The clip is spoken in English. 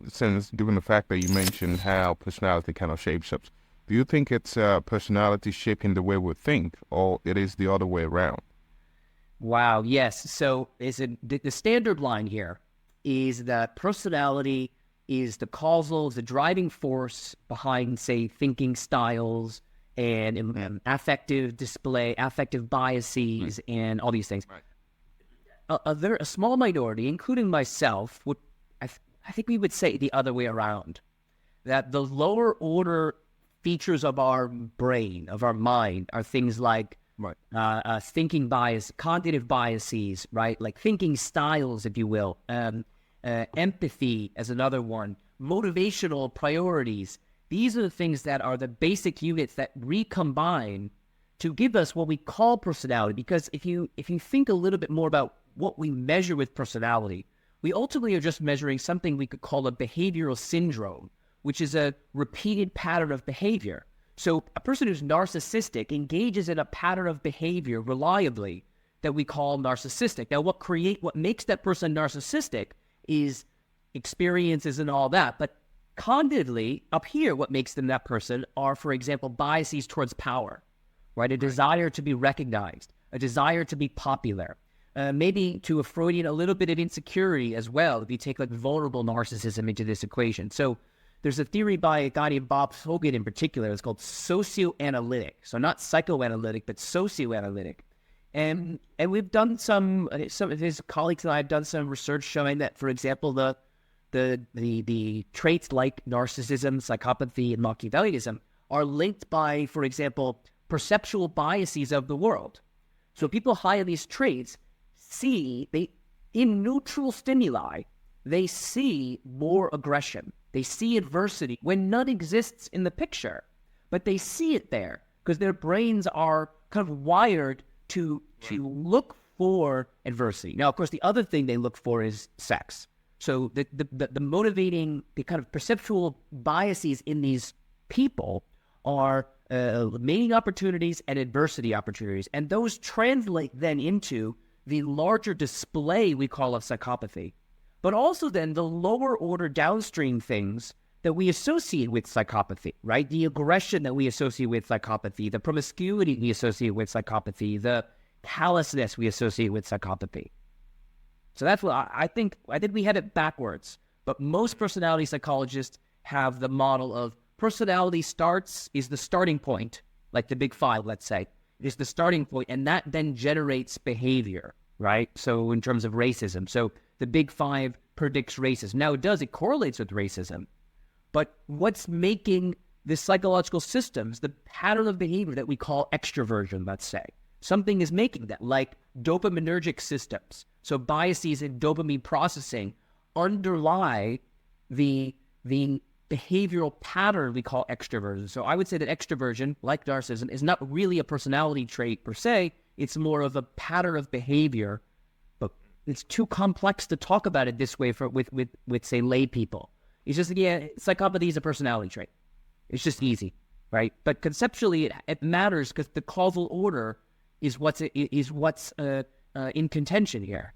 since given the fact that you mentioned how personality kind of shapes us, do you think it's personality shaping the way we think, or it is the other way around? Wow, yes. So the standard line here is that personality is the causal, the driving force behind, say, thinking styles and affective display, affective Right. biases, and all these things. Right. A small minority, including myself, I think we would say the other way around, that the lower order features of our brain, of our mind, are things like Right. thinking bias, cognitive biases, right? Like thinking styles, if you will. Empathy as another one. Motivational priorities. These are the things that are the basic units that recombine to give us what we call personality. Because if you think a little bit more about what we measure with personality, we ultimately are just measuring something we could call a behavioral syndrome, which is a repeated pattern of behavior. So a person who's narcissistic engages in a pattern of behavior reliably that we call narcissistic. Now, what makes that person narcissistic is experiences and all that. But cognitively, up here, what makes them that person are, for example, biases towards power, right? A desire to be recognized, a desire to be popular, maybe to a Freudian, a little bit of insecurity as well, if you take like vulnerable narcissism into this equation. So there's a theory by a guy named Bob Hogan in particular. It's called socioanalytic. So not psychoanalytic, but socioanalytic. And we've done some of his colleagues and I have done some research showing that, for example, the traits like narcissism, psychopathy, and Machiavellianism are linked by, for example, perceptual biases of the world. So people high on these traits in neutral stimuli, they see more aggression. They see adversity when none exists in the picture, but they see it there because their brains are kind of wired to look for adversity. Now, of course, the other thing they look for is sex. So the motivating, the kind of perceptual biases in these people are mating opportunities and adversity opportunities. And those translate then into the larger display we call of psychopathy, but also then the lower order downstream things that we associate with psychopathy, right? The aggression that we associate with psychopathy, the promiscuity we associate with psychopathy, the callousness we associate with psychopathy. So that's what I think. I think we had it backwards, but most personality psychologists have the model of personality is the starting point, like the big five, let's say, is the starting point, and that then generates behavior, right? So in terms of racism, so the big five predicts racism. Now it correlates with racism, but what's making the psychological systems, the pattern of behavior that we call extroversion, let's say, something is making that, like dopaminergic systems. So biases in dopamine processing underlie the behavioral pattern we call extroversion. So I would say that extroversion, like narcissism, is not really a personality trait per se. It's more of a pattern of behavior, but it's too complex to talk about it this way with say lay people. It's just, yeah, psychopathy is a personality trait. It's just easy, right? But conceptually, it matters because the causal order is what's in contention here.